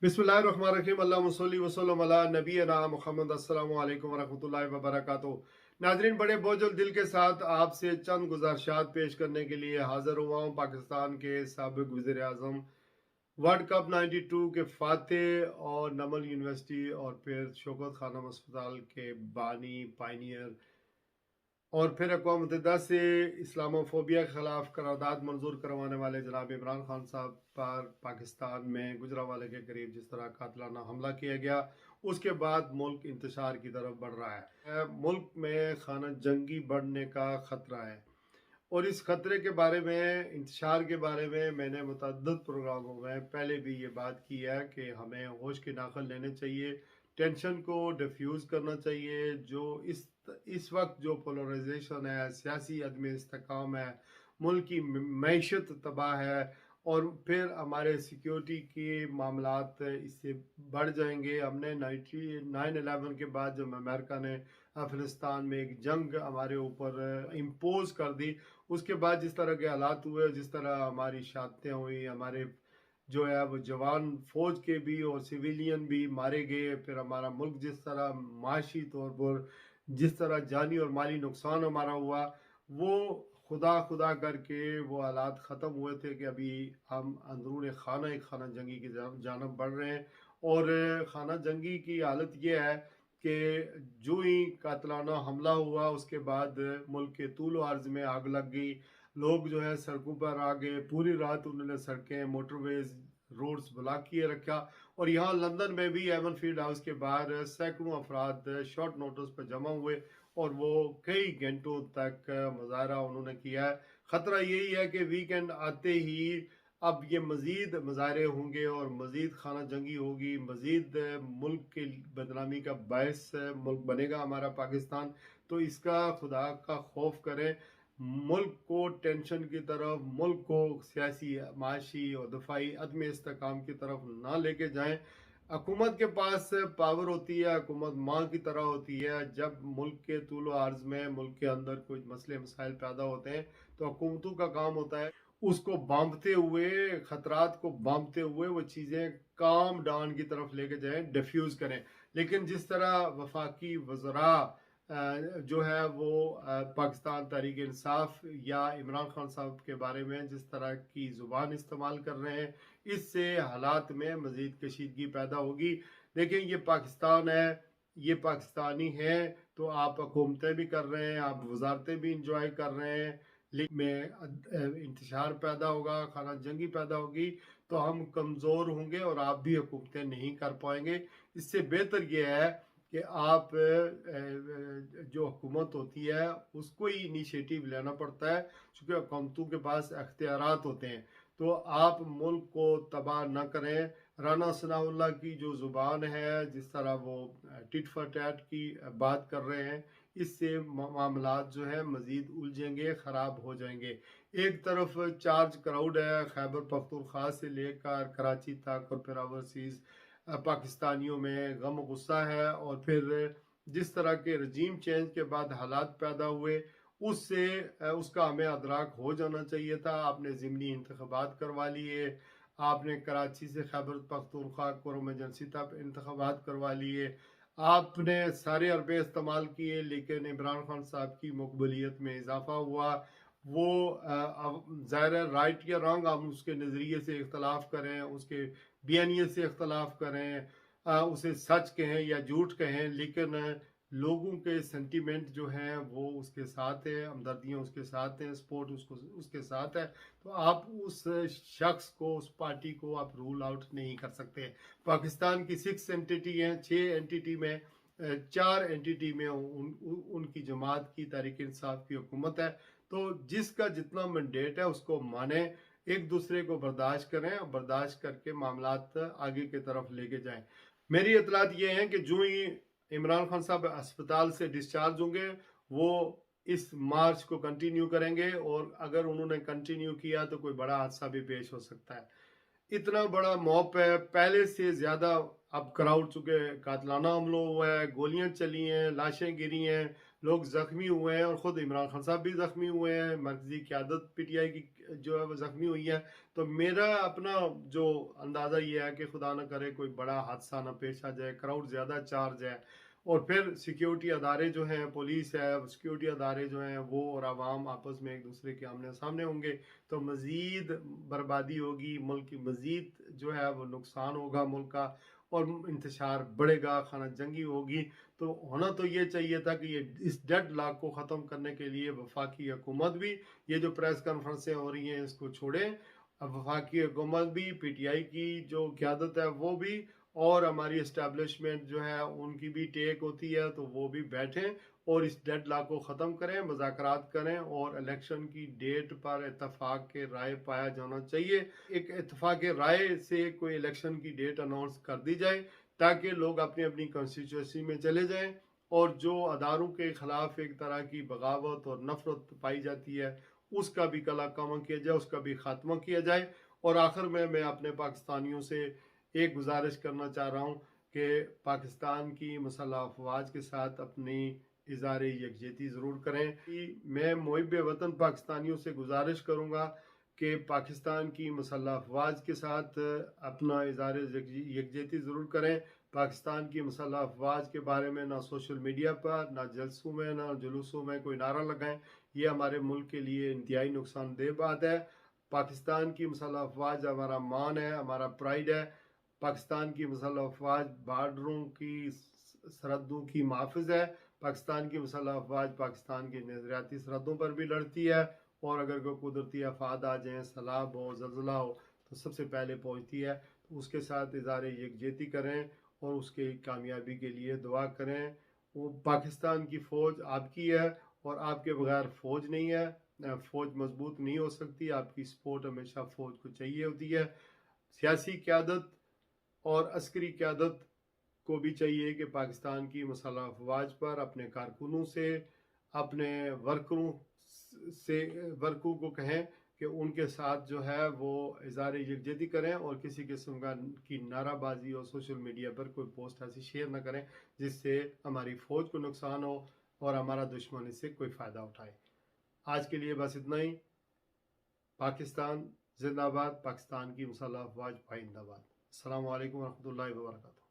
बिस्मिल्लाहिर्रहमानिर्रहीम अल्लाहुम्मा सल्लि व सल्लम अला नबीना मुहम्मद। अस्सलामु अलैकुम वरहमतुल्लाहि वबरकातुहू। नाजरीन, बड़े बोझल दिल के साथ आपसे चंद गुजारिशात पेश करने के लिए हाजिर हुआ हूँ। पाकिस्तान के साबिक वज़ीर आज़म, वर्ल्ड कप 92 के फातेह और नमल यूनिवर्सिटी और फिर शौकत खानम अस्पताल के बानी पायनियर और फिर अक़वाम मुत्तहिदा से इस्लामोफोबिया के खिलाफ करारदाद मंजूर करवाने वाले जनाब इमरान खान साहब पर पाकिस्तान में गुजरांवाले के करीब जिस तरह कातलाना हमला किया गया, उसके बाद मुल्क इंतशार की तरफ बढ़ रहा है। मुल्क में खाना जंगी बढ़ने का खतरा है और इस खतरे के बारे में, इंतशार के बारे में मैंने मुतअद्दिद प्रोग्रामों में पहले भी ये बात की है कि हमें होश की नाखल लेने चाहिए, टेंशन को डिफ्यूज़ करना चाहिए। जो इस वक्त जो पोलराइजेशन है, सियासी अदम इस्तेकाम है, मुल्क की मैशत तबाह है और फिर हमारे सिक्योरिटी के मामलात इससे बढ़ जाएंगे। हमने 9/11 के बाद जब अमेरिका ने अफगानिस्तान में एक जंग हमारे ऊपर इम्पोज कर दी, उसके बाद जिस तरह के हालात हुए, जिस तरह हमारी शहादतें हुई, हमारे जो है वो जवान फौज के भी और सिविलियन भी मारे गए, फिर हमारा मुल्क जिस तरह माशी तौर पर जिस तरह जानी और माली नुकसान हमारा हुआ, वो खुदा खुदा करके वो हालात ख़त्म हुए थे कि अभी हम अंदरून खाना जंगी की जानब बढ़ रहे हैं। और खाना जंगी की हालत ये है कि जो ही कातलाना हमला हुआ, उसके बाद मुल्क के तूल व अर्ज़ में आग लग गई। लोग जो है सड़कों पर आ गए, पूरी रात उन्होंने सड़कें, मोटरवेज, रोड्स ब्लॉक किए रखा। और यहाँ लंदन में भी एवन फील्ड हाउस के बाहर सैकड़ों अफराद शॉर्ट नोटिस पर जमा हुए और वो कई घंटों तक मुजाहरा उन्होंने किया है। ख़तरा यही है कि वीकेंड आते ही अब ये मज़ीद मुजाहरे होंगे और मज़ीद खाना जंगी होगी, मज़ीद मुल्क की बदनामी का बायस मुल्क बनेगा हमारा पाकिस्तान। तो इसका खुदा का खौफ करें, मुल्क को टेंशन की तरफ, मुल्क को सियासी, माशी और दफाई अदम इस्तेकाम की तरफ ना लेके जाएं। हुकूमत के पास पावर होती है, हुकूमत माँ की तरह होती है। जब मुल्क के तूल अर्ज में, मुल्क के अंदर कोई मसले मसाइल पैदा होते हैं, तो हुकूमतों का काम होता है उसको बांधते हुए, खतरात को बांधते हुए वो चीज़ें काम डाउन की तरफ लेके जाएं, डिफ्यूज़ करें। लेकिन जिस तरह वफाकी वज़रा जो है वो पाकिस्तान तहरीक इंसाफ या इमरान खान साहब के बारे में जिस तरह की ज़ुबान इस्तेमाल कर रहे हैं, इससे हालात में मज़ीद कशीदगी पैदा होगी। देखें, ये पाकिस्तान है, ये पाकिस्तानी हैं, तो आप हुकूमतें भी कर रहे हैं, आप वजारतें भी इंजॉय कर रहे हैं, लेकिन में इंतशार पैदा होगा, खाना जंगी पैदा होगी, तो हम कमज़ोर होंगे और आप भी हुकूमतें नहीं कर पाएंगे। इससे बेहतर ये है कि आप जो हुकूमत होती है उसको ही इनिशिएटिव लेना पड़ता है, क्योंकि हुकूमतों के पास अख्तियारात होते हैं। तो आप मुल्क को तबाह न करें। राना सनाउल्लाह की जो ज़ुबान है, जिस तरह वो टिट फॉर टैट की बात कर रहे हैं, इससे मामलात जो है मज़ीद उलझेंगे, ख़राब हो जाएंगे। एक तरफ चार्ज क्राउड है, खैबर पख्तूनख्वा से लेकर कराची तक और फिर ओवरसीज़ पाकिस्तानियों में गम गुस्सा है। और फिर जिस तरह के रजीम चेंज के बाद हालात पैदा हुए, उससे उसका हमें अदराक हो जाना चाहिए था। आपने ज़िमनी इंतखाबात करवा लिए, आपने कराची से खैबर पख्तूनख्वा कोरम एजेंसी तक इंतखाबात करवा लिए, आपने सारे अरबे इस्तेमाल किए, लेकिन इमरान खान साहब की मकबूलियत में इजाफा हुआ। वो ज़ाहिर है, राइट या रॉन्ग, हम उसके नज़रिए से इख्तलाफ करें, उसके बयानियत से इख्तलाफ करें, उसे सच कहें या झूठ कहें, लेकिन लोगों के सेंटीमेंट जो हैं वो उसके साथ है, हमदर्दियाँ उसके साथ हैं, सपोर्ट उसको उसके साथ है। तो आप उस शख्स को, उस पार्टी को आप रूल आउट नहीं कर सकते। पाकिस्तान की 6 एंटिटी हैं, 6 एंटिटी में 4 एंटिटी में उनकी जमात की तहरीक इंसाफ की हुकूमत है। तो जिसका जितना मैंडेट है उसको माने, एक दूसरे को बर्दाश्त करें और बर्दाश्त करके मामलात आगे की तरफ लेके जाएं। मेरी इतलात ये हैं कि जो ही इमरान खान साहब अस्पताल से डिस्चार्ज होंगे, वो इस मार्च को कंटिन्यू करेंगे और अगर उन्होंने कंटिन्यू किया तो कोई बड़ा हादसा भी पेश हो सकता है। इतना बड़ा मॉब है, पहले से ज़्यादा अब क्राउड, चुके कातलाना हमला हुआ है, गोलियां चली हैं, लाशें गिरी हैं, लोग ज़ख्मी हुए हैं और ख़ुद इमरान खान साहब भी ज़ख्मी हुए हैं। मरकज़ी क़यादत PTI की जो है वो ज़ख्मी हुई हैं। तो मेरा अपना जो अंदाज़ा ये है कि खुदा न करे कोई बड़ा हादसा ना पेश आ जाए, क्राउड ज़्यादा चार्ज है और फिर सिक्योरिटी अदारे जो हैं, पुलिस है, सिक्योरिटी अदारे जो हैं वो और आवाम आपस में एक दूसरे के आमने सामने होंगे तो मज़ीद बर्बादी होगी, मुल्क की मज़ीद जो है वो नुकसान होगा मुल्क का और इंतशार बढ़ेगा, खाना जंगी होगी। तो होना तो ये चाहिए था कि ये इस डेड लॉक को ख़त्म करने के लिए वफाकी हुकूमत भी ये जो प्रेस कॉन्फ्रेंसें हो रही हैं इसको छोड़ें, अब वफाकी हुकूमत भी, पीटीआई की जो क़यादत है वो भी और हमारी इस्टेब्लिशमेंट जो है उनकी भी टेक होती है तो वो भी बैठें और इस डेड लॉक को ख़त्म करें, मुज़ाकरात करें और इलेक्शन की डेट पर इत्तफाक के राय पाया जाना चाहिए। एक इत्तफाक के राय से कोई इलेक्शन की डेट अनाउंस कर दी जाए ताकि लोग अपनी अपनी कॉन्स्टिट्यूंसी में चले जाएं और जो अदारों के ख़िलाफ़ एक तरह की बगावत और नफ़रत पाई जाती है उसका भी कला कमा किया जाए, उसका भी ख़ात्मा किया जाए। और आखिर में मैं अपने पाकिस्तानियों से एक गुजारिश करना चाह रहा हूँ कि पाकिस्तान की मुसल्लह अफवाज के साथ अपनी इज़हार यकजहती ज़रूर करें। कि मैं मुहिब वतन पाकिस्तानियों से गुजारिश करूँगा कि पाकिस्तान की मुसल्लह अफवाज के साथ अपना इज़हार यकजहती ज़रूर करें। पाकिस्तान की मुसल्लह अफवाज के बारे में ना सोशल मीडिया पर, ना जलसों में, ना जुलूसों में कोई नारा लगाएं। ये हमारे मुल्क के लिए इंतहाई नुकसानदेह बात है। पाकिस्तान की मुसल्लह अफवाज हमारा मान है, हमारा प्राइड है। पाकिस्तान की मुसल्लह अफवाज बार्डरों की सरहदों की मुहाफ़िज़ है। पाकिस्तान की मुसल्लह अफवाज पाकिस्तान की नज़रियाती सरहदों पर भी लड़ती है और अगर कोई कुदरती आफात आ जाएँ, सैलाब हो, ज़लज़ला हो तो सबसे पहले पहुँचती है। तो उसके साथ इज़हार यकजहती करें और उसकी कामयाबी के लिए दुआ करें। वो पाकिस्तान की फ़ौज आपकी है और आपके बगैर फ़ौज नहीं है। फ़ौज मजबूत नहीं हो सकती, आपकी सपोर्ट हमेशा फ़ौज को चाहिए होती है। सियासी क़यादत और अस्करी क़यादत को भी चाहिए कि पाकिस्तान की मुसल्लह अफवाज पर अपने कारकुनों से, अपने वर्करों को कहें कि उनके साथ जो है वो इज़हार यकजहती करें और किसी किस्म की नाराबाजी और सोशल मीडिया पर कोई पोस्ट ऐसी शेयर न करें जिससे हमारी फ़ौज को नुकसान हो और हमारा दुश्मन इससे कोई फ़ायदा उठाए। आज के लिए बस इतना ही। पाकिस्तान जिंदाबाद, पाकिस्तान की मुसल्लह अफवाज पाइंदाबाद। अस्सलामु अलैकुम वरहमतुल्लाहि वबरकातुहू।